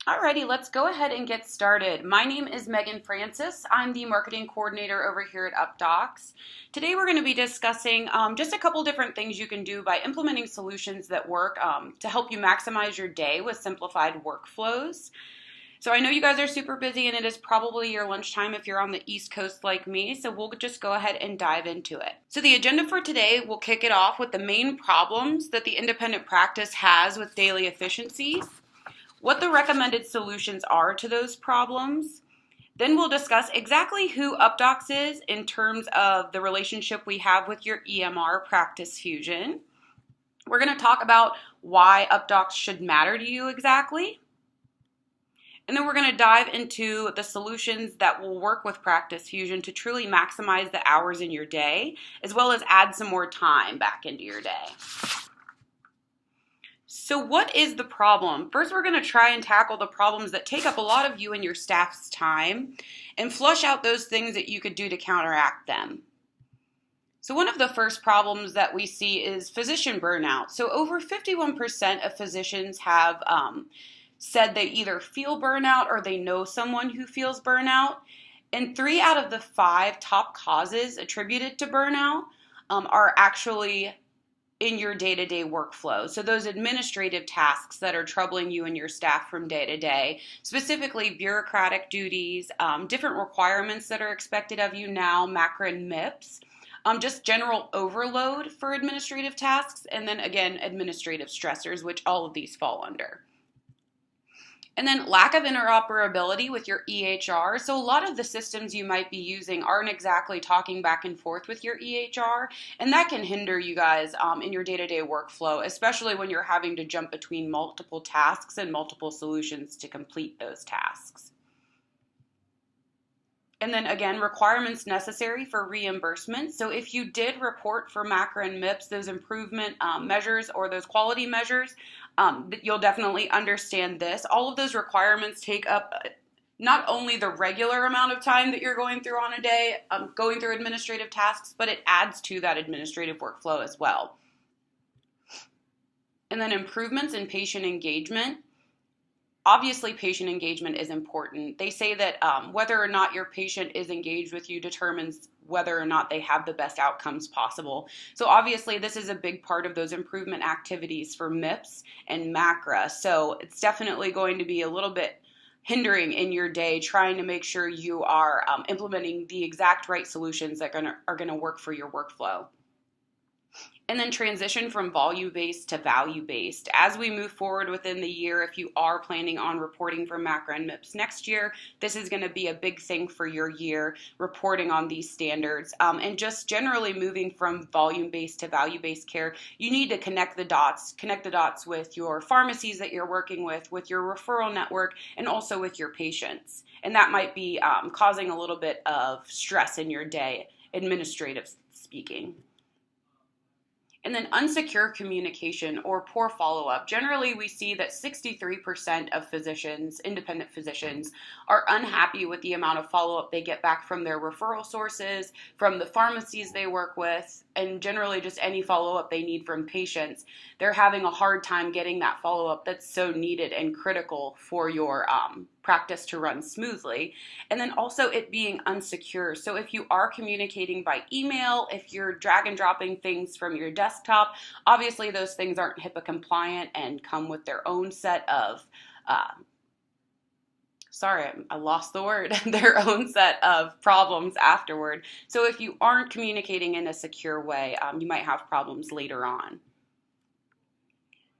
Alrighty, let's go ahead and get started. My name is Megan Francis. I'm the marketing coordinator over here at Updox. Today we're going to be discussing just a couple different things you can do by implementing solutions that work to help you maximize your day with simplified workflows. So I know you guys are super busy and it is probably your lunchtime if you're on the East Coast like me, so we'll just go ahead and dive into it. So the agenda for today, we'll kick it off with the main problems that the independent practice has with daily efficiencies, what the recommended solutions are to those problems. Then we'll discuss exactly who Updox is in terms of the relationship we have with your EMR Practice Fusion. We're going to talk about why Updox should matter to you exactly. And then we're going to dive into the solutions that will work with Practice Fusion to truly maximize the hours in your day, as well as add some more time back into your day. So what is the problem? First, we're going to try and tackle the problems that take up a lot of you and your staff's time and flush out those things that you could do to counteract them. So one of the first problems that we see is physician burnout. So over 51% of physicians have said they either feel burnout or they know someone who feels burnout. And 3 out of the 5 top causes attributed to burnout are actually in your day-to-day workflow. So those administrative tasks that are troubling you and your staff from day to day, specifically bureaucratic duties, different requirements that are expected of you now, MACRA and MIPS, just general overload for administrative tasks, and then again, administrative stressors, which all of these fall under. And then lack of interoperability with your EHR. So a lot of the systems you might be using aren't exactly talking back and forth with your EHR, and that can hinder you guys in your day-to-day workflow, especially when you're having to jump between multiple tasks and multiple solutions to complete those tasks. And then again, requirements necessary for reimbursement. So if you did report for MACRA and MIPS, those improvement measures or those quality measures, you'll definitely understand this. All of those requirements take up not only the regular amount of time that you're going through on a day, going through administrative tasks, but it adds to that administrative workflow as well. And then improvements in patient engagement. Obviously, patient engagement is important. They say that whether or not your patient is engaged with you determines whether or not they have the best outcomes possible. So obviously, this is a big part of those improvement activities for MIPS and MACRA. So it's definitely going to be a little bit hindering in your day, trying to make sure you are implementing the exact right solutions that are going to work for your workflow. And then transition from volume-based to value-based. As we move forward within the year, if you are planning on reporting for MACRA and MIPS next year, this is going to be a big thing for your year, reporting on these standards. And just generally moving from volume-based to value-based care, you need to connect the dots with your pharmacies that you're working with your referral network, and also with your patients. And that might be causing a little bit of stress in your day, administrative speaking. And then unsecure communication or poor follow-up. Generally, we see that 63% of physicians, independent physicians, are unhappy with the amount of follow-up they get back from their referral sources, from the pharmacies they work with, and generally just any follow-up they need from patients. They're having a hard time getting that follow-up that's so needed and critical for your practice to run smoothly. And then also it being unsecure. So if you are communicating by email, if you're drag and dropping things from your desktop, obviously those things aren't HIPAA compliant and come with their own set of their own set of problems afterward. So if you aren't communicating in a secure way, you might have problems later on.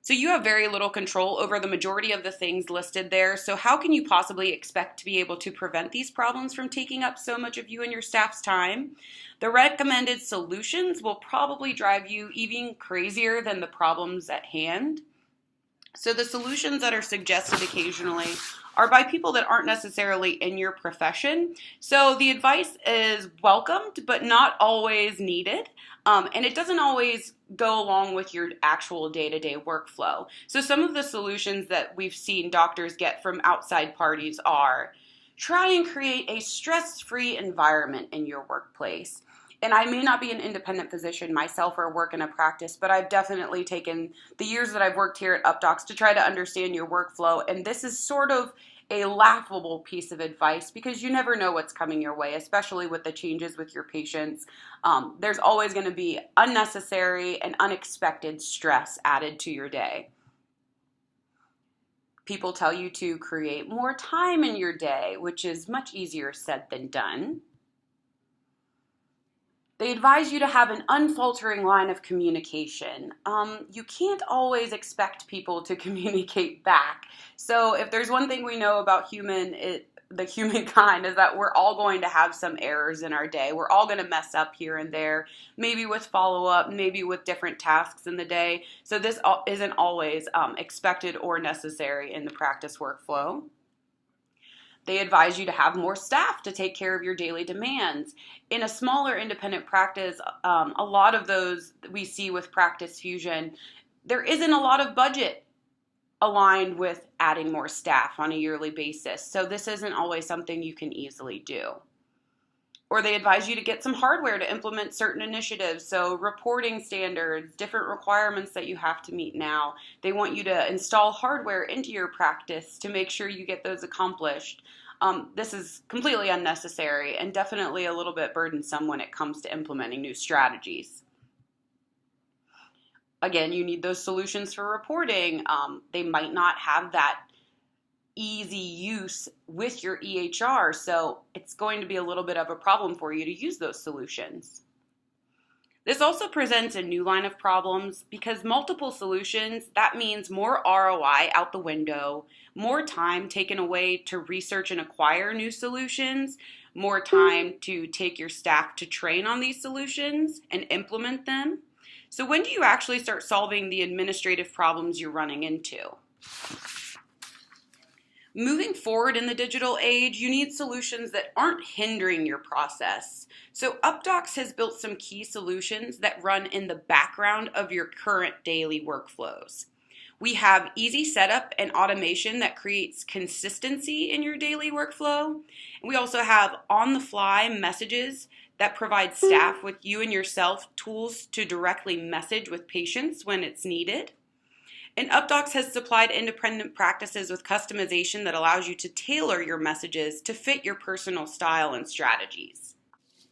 So you have very little control over the majority of the things listed there. So how can you possibly expect to be able to prevent these problems from taking up so much of you and your staff's time? The recommended solutions will probably drive you even crazier than the problems at hand. So the solutions that are suggested occasionally are by people that aren't necessarily in your profession. So the advice is welcomed, but not always needed. And it doesn't always go along with your actual day-to-day workflow. So some of the solutions that we've seen doctors get from outside parties are try and create a stress-free environment in your workplace. And I may not be an independent physician myself or work in a practice, but I've definitely taken the years that I've worked here at Updox to try to understand your workflow. And this is sort of a laughable piece of advice because you never know what's coming your way, especially with the changes with your patients. There's always going to be unnecessary and unexpected stress added to your day. People tell you to create more time in your day, which is much easier said than done. They advise you to have an unfaltering line of communication. You can't always expect people to communicate back. So if there's one thing we know about the humankind is that we're all going to have some errors in our day. We're all going to mess up here and there, maybe with follow-up, maybe with different tasks in the day. So this isn't always expected or necessary in the practice workflow. They advise you to have more staff to take care of your daily demands. In a smaller independent practice, a lot of those we see with Practice Fusion, there isn't a lot of budget aligned with adding more staff on a yearly basis. So this isn't always something you can easily do. Or they advise you to get some hardware to implement certain initiatives. So reporting standards, different requirements that you have to meet now. They want you to install hardware into your practice to make sure you get those accomplished. This is completely unnecessary and definitely a little bit burdensome when it comes to implementing new strategies. Again, you need those solutions for reporting. They might not have that easy use with your EHR, so it's going to be a little bit of a problem for you to use those solutions. This also presents a new line of problems because multiple solutions, that means more ROI out the window, more time taken away to research and acquire new solutions, more time to take your staff to train on these solutions and implement them. So when do you actually start solving the administrative problems you're running into? Moving forward in the digital age, you need solutions that aren't hindering your process. So Updox has built some key solutions that run in the background of your current daily workflows. We have easy setup and automation that creates consistency in your daily workflow. And we also have on-the-fly messages that provide staff with you and yourself tools to directly message with patients when it's needed. And Updox has supplied independent practices with customization that allows you to tailor your messages to fit your personal style and strategies.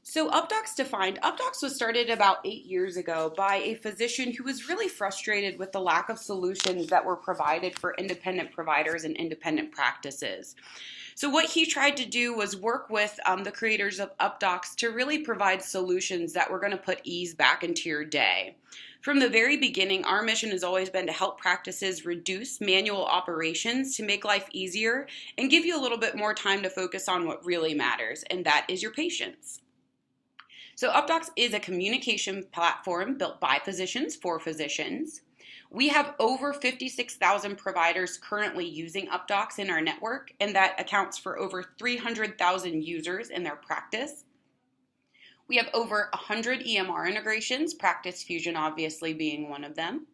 So Updox was started about 8 years ago by a physician who was really frustrated with the lack of solutions that were provided for independent providers and independent practices. So what he tried to do was work with the creators of Updox to really provide solutions that were going to put ease back into your day. From the very beginning, our mission has always been to help practices reduce manual operations to make life easier and give you a little bit more time to focus on what really matters, and that is your patients. So Updox is a communication platform built by physicians for physicians. We have over 56,000 providers currently using Updox in our network, and that accounts for over 300,000 users in their practice. We have over 100 EMR integrations, Practice Fusion obviously being one of them,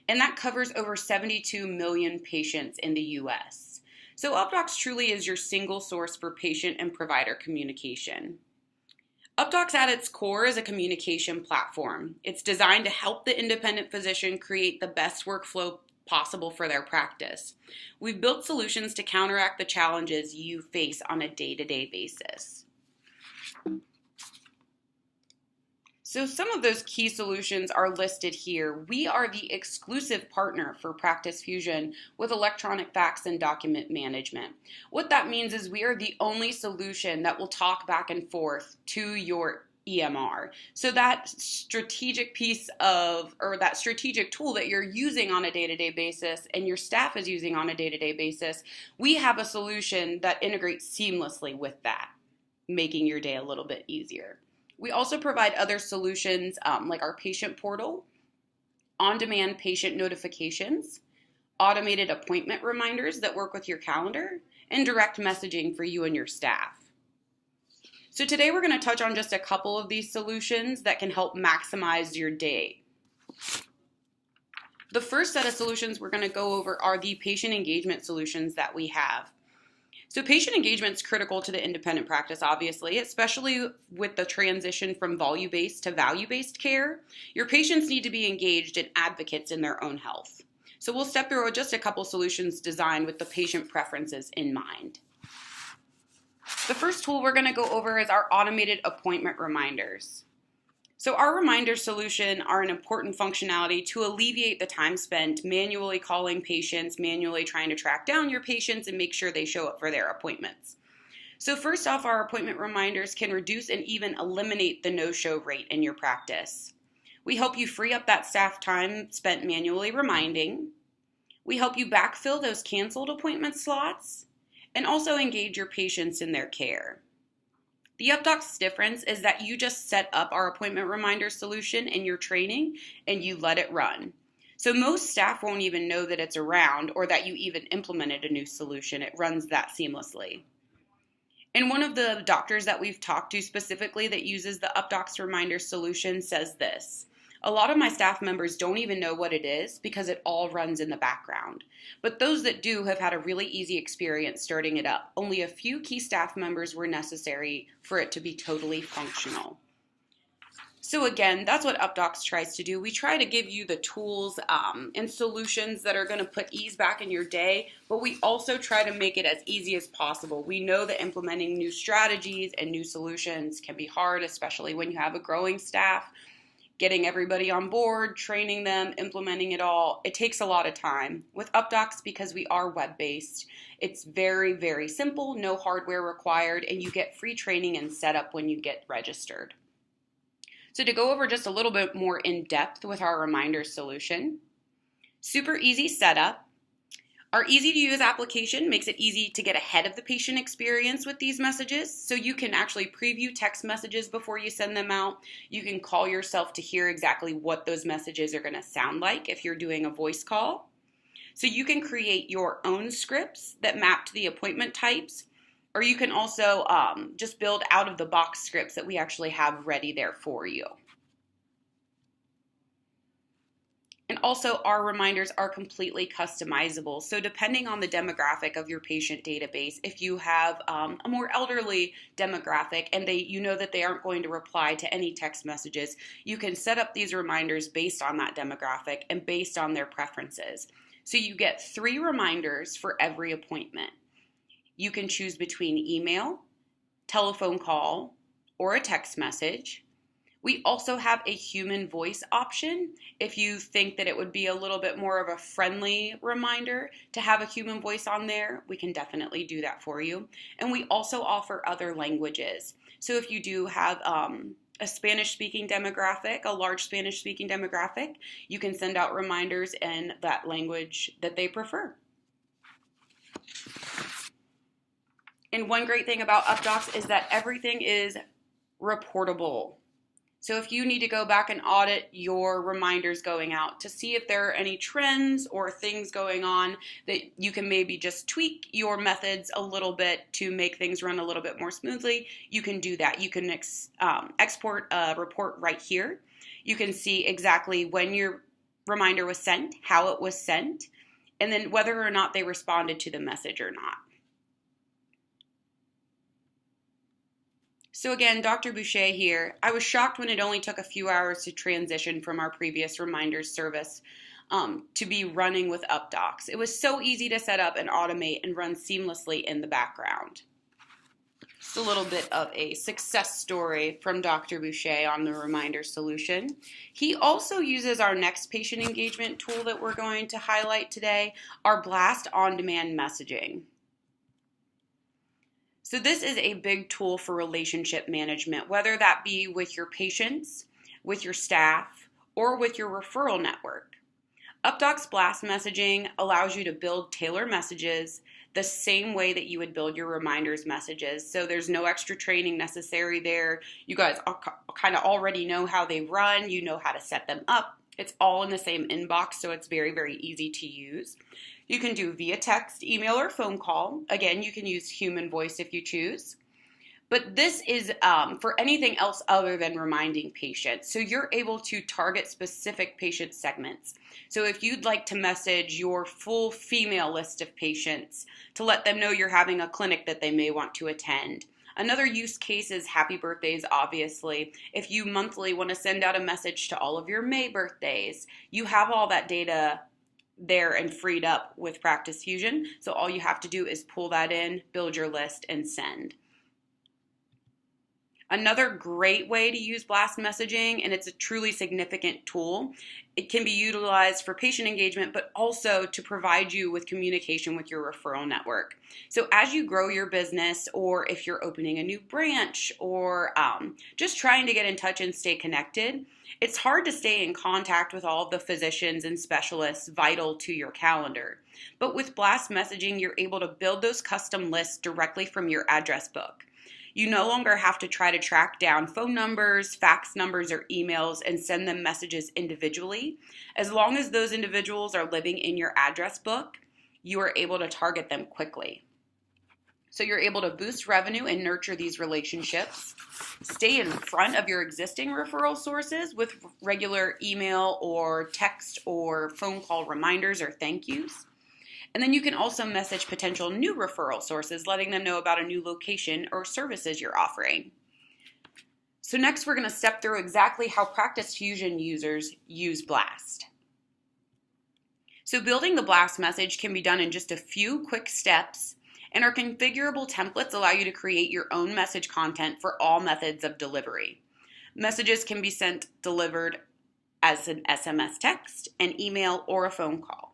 and that covers over 72 million patients in the US. So Updox truly is your single source for patient and provider communication. Updox at its core is a communication platform. It's designed to help the independent physician create the best workflow possible for their practice. We've built solutions to counteract the challenges you face on a day-to-day basis. So some of those key solutions are listed here. We are the exclusive partner for Practice Fusion with electronic fax and document management. What that means is we are the only solution that will talk back and forth to your EMR. So that strategic piece of, or that strategic tool that you're using on a day-to-day basis and your staff is using on a day-to-day basis, we have a solution that integrates seamlessly with that, making your day a little bit easier. We also provide other solutions like our patient portal, on-demand patient notifications, automated appointment reminders that work with your calendar, and direct messaging for you and your staff. So today we're going to touch on just a couple of these solutions that can help maximize your day. The first set of solutions we're going to go over are the patient engagement solutions that we have. So patient engagement is critical to the independent practice, obviously, especially with the transition from volume-based to value-based care. Your patients need to be engaged and advocates in their own health. So we'll step through just a couple solutions designed with the patient preferences in mind. The first tool we're going to go over is our automated appointment reminders. So our reminder solution are an important functionality to alleviate the time spent manually calling patients, manually trying to track down your patients and make sure they show up for their appointments. So first off, our appointment reminders can reduce and even eliminate the no-show rate in your practice. We help you free up that staff time spent manually reminding. We help you backfill those canceled appointment slots and also engage your patients in their care. The Updox difference is that you just set up our appointment reminder solution in your training and you let it run. So most staff won't even know that it's around or that you even implemented a new solution. It runs that seamlessly. And one of the doctors that we've talked to specifically that uses the Updox reminder solution says this: a lot of my staff members don't even know what it is because it all runs in the background. But those that do have had a really easy experience starting it up. Only a few key staff members were necessary for it to be totally functional. So again, that's what Updox tries to do. We try to give you the tools and solutions that are going to put ease back in your day, but we also try to make it as easy as possible. We know that implementing new strategies and new solutions can be hard, especially when you have a growing staff. Getting everybody on board, training them, implementing it all, it takes a lot of time. With Updox, because we are web-based, it's very, very simple, no hardware required, and you get free training and setup when you get registered. So to go over just a little bit more in depth with our reminder solution, super easy setup. Our easy-to-use application makes it easy to get ahead of the patient experience with these messages, so you can actually preview text messages before you send them out. You can call yourself to hear exactly what those messages are going to sound like if you're doing a voice call. So you can create your own scripts that map to the appointment types, or you can also just build out-of-the-box scripts that we actually have ready there for you. And also, our reminders are completely customizable. So depending on the demographic of your patient database, if you have a more elderly demographic and you know that they aren't going to reply to any text messages, you can set up these reminders based on that demographic and based on their preferences. So you get 3 reminders for every appointment. You can choose between email, telephone call, or a text message. We also have a human voice option. If you think that it would be a little bit more of a friendly reminder to have a human voice on there, we can definitely do that for you. And we also offer other languages. So if you do have a Spanish-speaking demographic, a large Spanish-speaking demographic, you can send out reminders in that language that they prefer. And one great thing about Updox is that everything is reportable. So if you need to go back and audit your reminders going out to see if there are any trends or things going on that you can maybe just tweak your methods a little bit to make things run a little bit more smoothly, you can do that. You can export a report right here. You can see exactly when your reminder was sent, how it was sent, and then whether or not they responded to the message or not. So again, Dr. Boucher here. I was shocked when it only took a few hours to transition from our previous reminders service to be running with Updox. It was so easy to set up and automate and run seamlessly in the background. Just a little bit of a success story from Dr. Boucher on the reminder solution. He also uses our next patient engagement tool that we're going to highlight today, our Blast on-demand messaging. So this is a big tool for relationship management, whether that be with your patients, with your staff, or with your referral network. Updox Blast messaging allows you to build tailored messages the same way that you would build your reminders messages. So there's no extra training necessary there. You guys kind of already know how they run. You know how to set them up. It's all in the same inbox, so it's very, very easy to use. You can do via text, email, or phone call. Again, you can use human voice if you choose. But this is for anything else other than reminding patients. So you're able to target specific patient segments. So if you'd like to message your full female list of patients to let them know you're having a clinic that they may want to attend. Another use case is happy birthdays, obviously. If you monthly want to send out a message to all of your May birthdays, you have all that data there and freed up with Practice Fusion. So all you have to do is pull that in, build your list, and send. Another great way to use blast messaging, and it's a truly significant tool, it can be utilized for patient engagement, but also to provide you with communication with your referral network. So as you grow your business, or if you're opening a new branch, or just trying to get in touch and stay connected, it's hard to stay in contact with all of the physicians and specialists vital to your calendar. But with blast messaging, you're able to build those custom lists directly from your address book. You no longer have to try to track down phone numbers, fax numbers, or emails and send them messages individually. As long as those individuals are living in your address book, you are able to target them quickly. So you're able to boost revenue and nurture these relationships, stay in front of your existing referral sources with regular email or text or phone call reminders or thank yous. And then you can also message potential new referral sources, letting them know about a new location or services you're offering. So next, we're going to step through exactly how Practice Fusion users use Blast. So building the Blast message can be done in just a few quick steps, and our configurable templates allow you to create your own message content for all methods of delivery. Messages can be delivered as an SMS text, an email, or a phone call.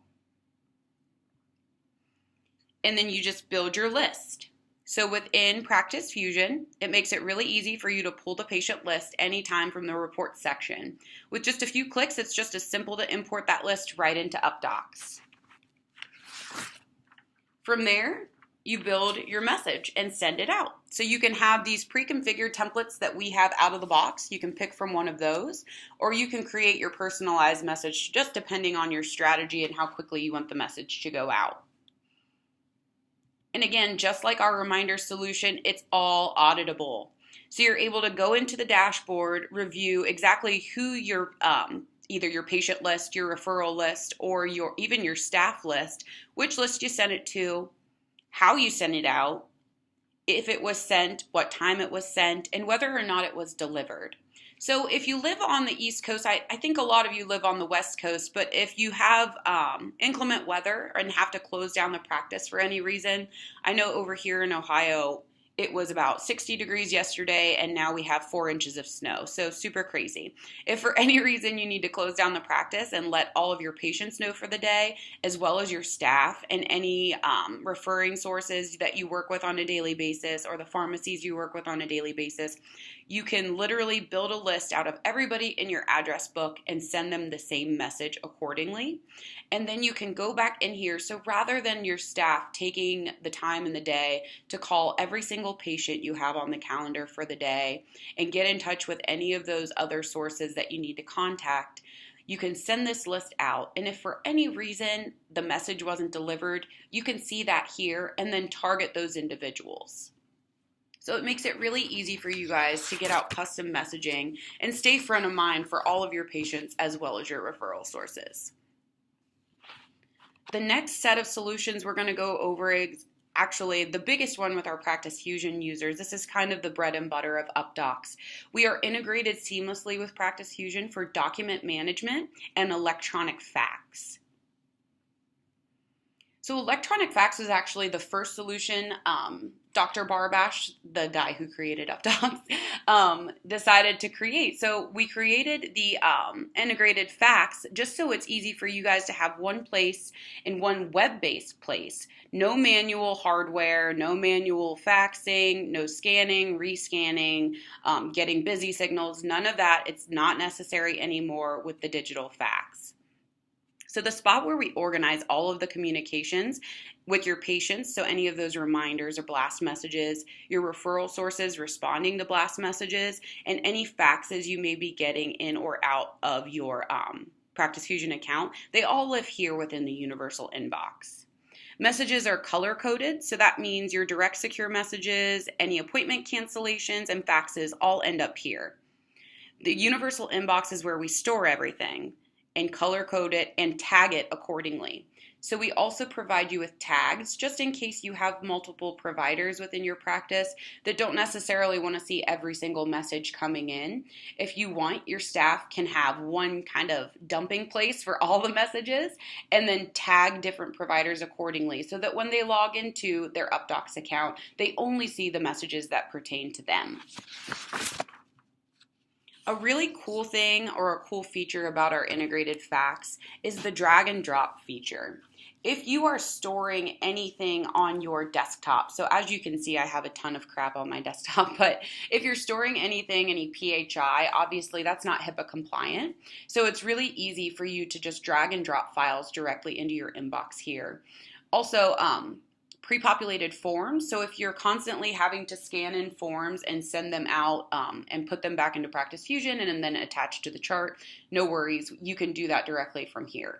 And then you just build your list. So within Practice Fusion, it makes it really easy for you to pull the patient list anytime from the report section. With just a few clicks, it's just as simple to import that list right into Updox. From there, you build your message and send it out. So you can have these pre-configured templates that we have out of the box. You can pick from one of those, or you can create your personalized message just depending on your strategy and how quickly you want the message to go out. And again, just like our reminder solution, it's all auditable. So you're able to go into the dashboard, review exactly who your either your patient list, your referral list, or even your staff list, which list you sent it to, how you sent it out, if it was sent, what time it was sent, and whether or not it was delivered. So if you live on the East Coast, I think a lot of you live on the West Coast, but if you have inclement weather and have to close down the practice for any reason, I know over here in Ohio, it was about 60 degrees yesterday, and now we have 4 inches of snow, so super crazy. If for any reason you need to close down the practice and let all of your patients know for the day, as well as your staff and any referring sources that you work with on a daily basis or the pharmacies you work with on a daily basis, you can literally build a list out of everybody in your address book and send them the same message accordingly. And then you can go back in here. So rather than your staff taking the time in the day to call every single patient you have on the calendar for the day and get in touch with any of those other sources that you need to contact, you can send this list out. And if for any reason the message wasn't delivered, you can see that here and then target those individuals. So it makes it really easy for you guys to get out custom messaging and stay front of mind for all of your patients as well as your referral sources. The next set of solutions we're going to go over is actually the biggest one with our Practice Fusion users. This is kind of the bread and butter of Updox. We are integrated seamlessly with Practice Fusion for document management and electronic fax. So electronic fax was actually the first solution Dr. Barbash, the guy who created Updox, decided to create. So we created the integrated fax just so it's easy for you guys to have one place in one web-based place. No manual hardware, no manual faxing, no scanning, rescanning, getting busy signals, none of that. It's not necessary anymore with the digital fax. So the spot where we organize all of the communications with your patients, so any of those reminders or blast messages, your referral sources responding to blast messages, and any faxes you may be getting in or out of your Practice Fusion account, they all live here within the universal inbox. Messages are color coded, so that means your direct secure messages, any appointment cancellations, and faxes all end up here. The universal inbox is where we store everything and color code it and tag it accordingly. So we also provide you with tags just in case you have multiple providers within your practice that don't necessarily want to see every single message coming in. If you want, your staff can have one kind of dumping place for all the messages and then tag different providers accordingly so that when they log into their Updox account, they only see the messages that pertain to them. A really cool thing or a cool feature about our integrated fax is the drag and drop feature. If you are storing anything on your desktop, so as you can see, I have a ton of crap on my desktop, but if you're storing anything, any PHI, obviously that's not HIPAA compliant. So it's really easy for you to just drag and drop files directly into your inbox here. Also, pre-populated forms. So if you're constantly having to scan in forms and send them out and put them back into Practice Fusion and then attach to the chart, no worries, you can do that directly from here.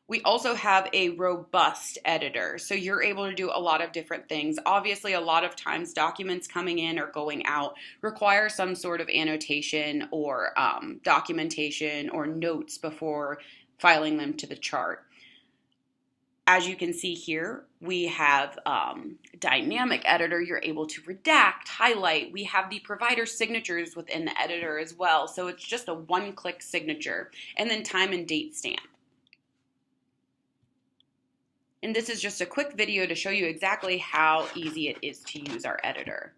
We also have a robust editor, so you're able to do a lot of different things. Obviously, a lot of times documents coming in or going out require some sort of annotation or documentation or notes before filing them to the chart. As you can see here, we have dynamic editor. You're able to redact, highlight. We have the provider signatures within the editor as well. So it's just a one-click signature and then time and date stamp. And this is just a quick video to show you exactly how easy it is to use our editor.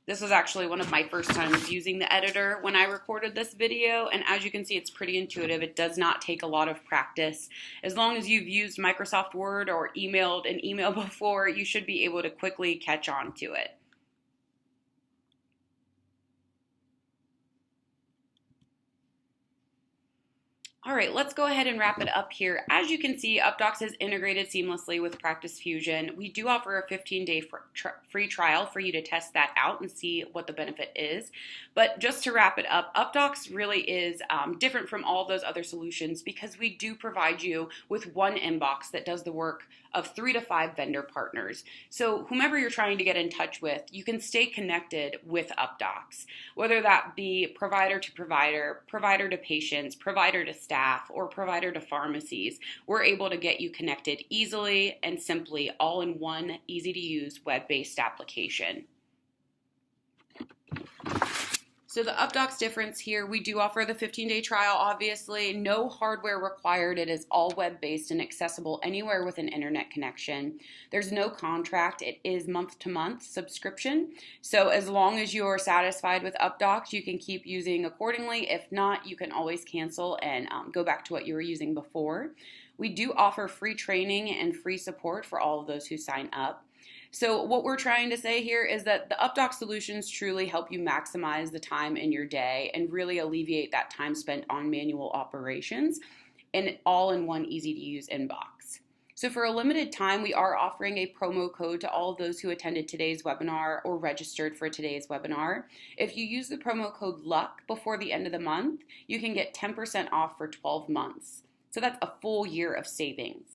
This was actually one of my first times using the editor when I recorded this video, and as you can see, it's pretty intuitive. It does not take a lot of practice. As long as you've used Microsoft Word or emailed an email before, you should be able to quickly catch on to it. All right, let's go ahead and wrap it up here. As you can see, Updox is integrated seamlessly with Practice Fusion. We do offer a 15-day free trial for you to test that out and see what the benefit is. But just to wrap it up, Updox really is different from all those other solutions because we do provide you with one inbox that does the work of 3 to 5 vendor partners. So whomever you're trying to get in touch with, you can stay connected with Updox, whether that be provider to provider, provider to patients, provider to staff, or provider to pharmacies. We're able to get you connected easily and simply all in one easy-to-use web-based application. So the Updox difference here, we do offer the 15-day trial, obviously. No hardware required. It is all web-based and accessible anywhere with an internet connection. There's no contract. It is month-to-month subscription. So as long as you're satisfied with Updox, you can keep using accordingly. If not, you can always cancel and go back to what you were using before. We do offer free training and free support for all of those who sign up. So what we're trying to say here is that the Updox solutions truly help you maximize the time in your day and really alleviate that time spent on manual operations and all in one easy-to-use inbox. So for a limited time, we are offering a promo code to all of those who attended today's webinar or registered for today's webinar. If you use the promo code LUCK before the end of the month, you can get 10% off for 12 months. So that's a full year of savings.